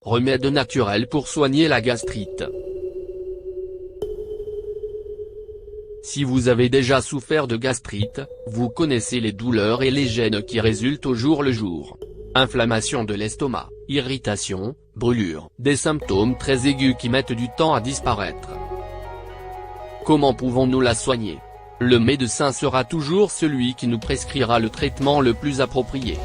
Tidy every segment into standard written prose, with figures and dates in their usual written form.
remède naturel pour soigner la gastrite. Si vous avez déjà souffert de gastrite, vous connaissez les douleurs et les gènes qui résultent au jour le jour. Inflammation de l'estomac, irritation, brûlure, des symptômes très aigus qui mettent du temps à disparaître. Comment pouvons-nous la soigner? Le médecin sera toujours celui qui nous prescrira le traitement le plus approprié.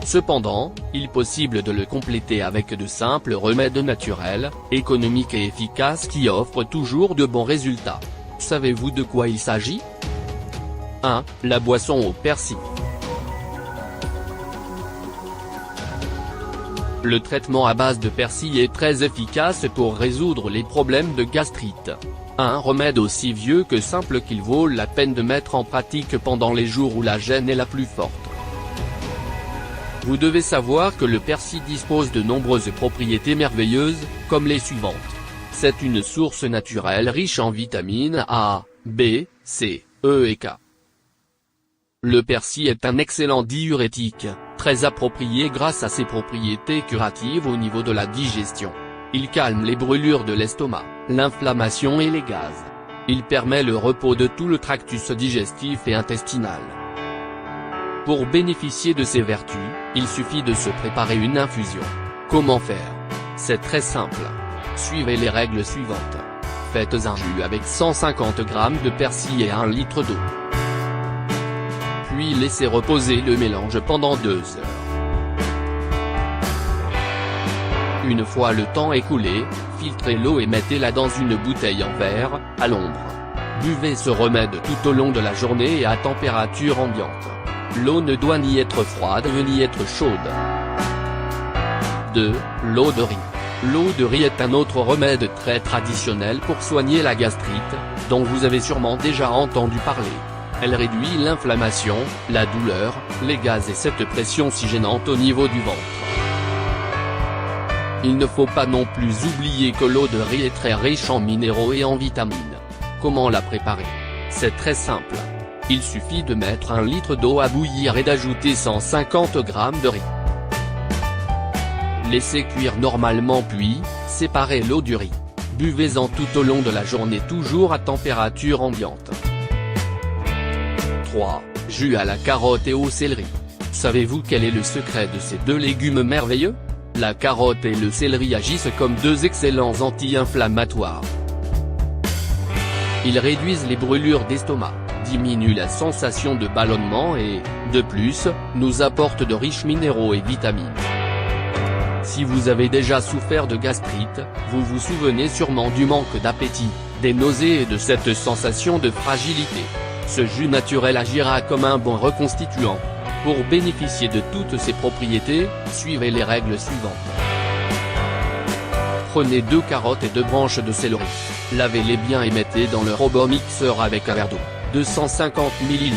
Cependant, il est possible de le compléter avec de simples remèdes naturels, économiques et efficaces qui offrent toujours de bons résultats. Savez-vous de quoi il s'agit? 1. La boisson au persil. Le traitement à base de persil est très efficace pour résoudre les problèmes de gastrite. Un remède aussi vieux que simple qu'il vaut la peine de mettre en pratique pendant les jours où la gêne est la plus forte. Vous devez savoir que le persil dispose de nombreuses propriétés merveilleuses, comme les suivantes. C'est une source naturelle riche en vitamines A, B, C, E et K. Le persil est un excellent diurétique, très approprié grâce à ses propriétés curatives au niveau de la digestion. Il calme les brûlures de l'estomac, l'inflammation et les gaz. Il permet le repos de tout le tractus digestif et intestinal. Pour bénéficier de ces vertus, il suffit de se préparer une infusion. Comment faire? C'est très simple. Suivez les règles suivantes. Faites un jus avec 150 g de persil et 1 litre d'eau. Puis laissez reposer le mélange pendant 2 heures. Une fois le temps écoulé, filtrez l'eau et mettez-la dans une bouteille en verre, à l'ombre. Buvez ce remède tout au long de la journée et à température ambiante. L'eau ne doit ni être froide ni être chaude. 2. L'eau de riz. L'eau de riz est un autre remède très traditionnel pour soigner la gastrite, dont vous avez sûrement déjà entendu parler. Elle réduit l'inflammation, la douleur, les gaz et cette pression si gênante au niveau du ventre. Il ne faut pas non plus oublier que l'eau de riz est très riche en minéraux et en vitamines. Comment la préparer? C'est très simple. Il suffit de mettre 1 litre d'eau à bouillir et d'ajouter 150 g de riz. Laissez cuire normalement puis, séparez l'eau du riz. Buvez-en tout au long de la journée toujours à température ambiante. 3. Jus à la carotte et au céleri. Savez-vous quel est le secret de ces deux légumes merveilleux? La carotte et le céleri agissent comme deux excellents anti-inflammatoires. Ils réduisent les brûlures d'estomac, diminuent la sensation de ballonnement et, de plus, nous apportent de riches minéraux et vitamines. Si vous avez déjà souffert de gastrite, vous vous souvenez sûrement du manque d'appétit, des nausées et de cette sensation de fragilité. Ce jus naturel agira comme un bon reconstituant. Pour bénéficier de toutes ces propriétés, suivez les règles suivantes. Prenez 2 carottes et 2 branches de céleri. Lavez-les bien et mettez dans le robot mixeur avec un verre d'eau, 250 ml.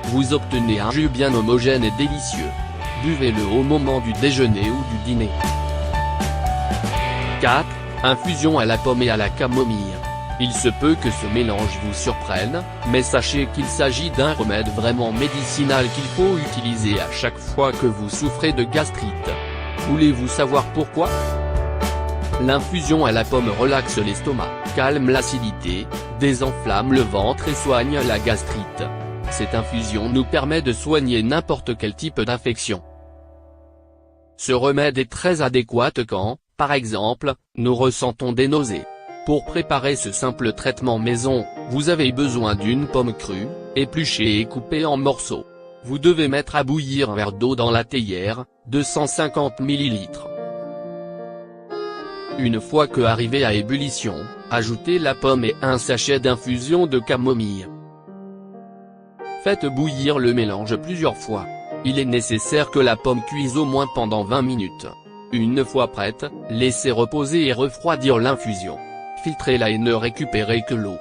Vous obtenez un jus bien homogène et délicieux. Buvez-le au moment du déjeuner ou du dîner. 4. Infusion à la pomme et à la camomille. Il se peut que ce mélange vous surprenne, mais sachez qu'il s'agit d'un remède vraiment médicinal qu'il faut utiliser à chaque fois que vous souffrez de gastrite. Voulez-vous savoir pourquoi? L'infusion à la pomme relaxe l'estomac, calme l'acidité, désenflamme le ventre et soigne la gastrite. Cette infusion nous permet de soigner n'importe quel type d'infection. Ce remède est très adéquat quand, par exemple, nous ressentons des nausées. Pour préparer ce simple traitement maison, vous avez besoin d'une pomme crue, épluchée et coupée en morceaux. Vous devez mettre à bouillir un verre d'eau dans la théière, 250 ml. Une fois que arrivé à ébullition, ajoutez la pomme et un sachet d'infusion de camomille. Faites bouillir le mélange plusieurs fois. Il est nécessaire que la pomme cuise au moins pendant 20 minutes. Une fois prête, laissez reposer et refroidir l'infusion. Filtrez-la et ne récupérez que l'eau.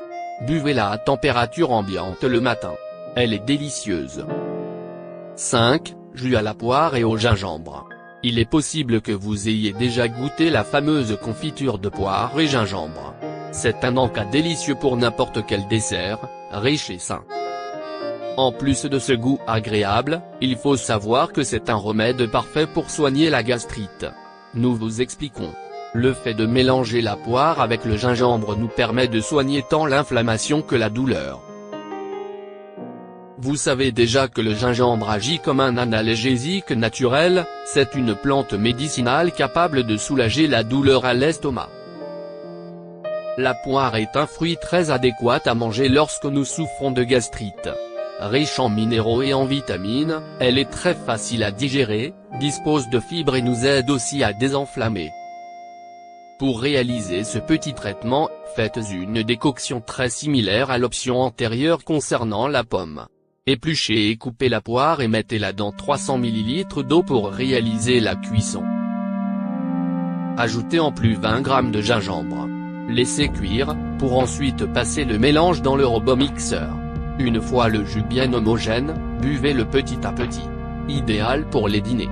Buvez-la à température ambiante le matin. Elle est délicieuse. 5. Jus à la poire et au gingembre. Il est possible que vous ayez déjà goûté la fameuse confiture de poire et gingembre. C'est un encas délicieux pour n'importe quel dessert, riche et sain. En plus de ce goût agréable, il faut savoir que c'est un remède parfait pour soigner la gastrite. Nous vous expliquons. Le fait de mélanger la poire avec le gingembre nous permet de soigner tant l'inflammation que la douleur. Vous savez déjà que le gingembre agit comme un analgésique naturel, c'est une plante médicinale capable de soulager la douleur à l'estomac. La poire est un fruit très adéquat à manger lorsque nous souffrons de gastrite. Riche en minéraux et en vitamines, elle est très facile à digérer, dispose de fibres et nous aide aussi à désenflammer. Pour réaliser ce petit traitement, faites une décoction très similaire à l'option antérieure concernant la pomme. Épluchez et coupez la poire et mettez-la dans 300 ml d'eau pour réaliser la cuisson. Ajoutez en plus 20 g de gingembre. Laissez cuire, pour ensuite passer le mélange dans le robot-mixeur. Une fois le jus bien homogène, buvez-le petit à petit. Idéal pour les dîners.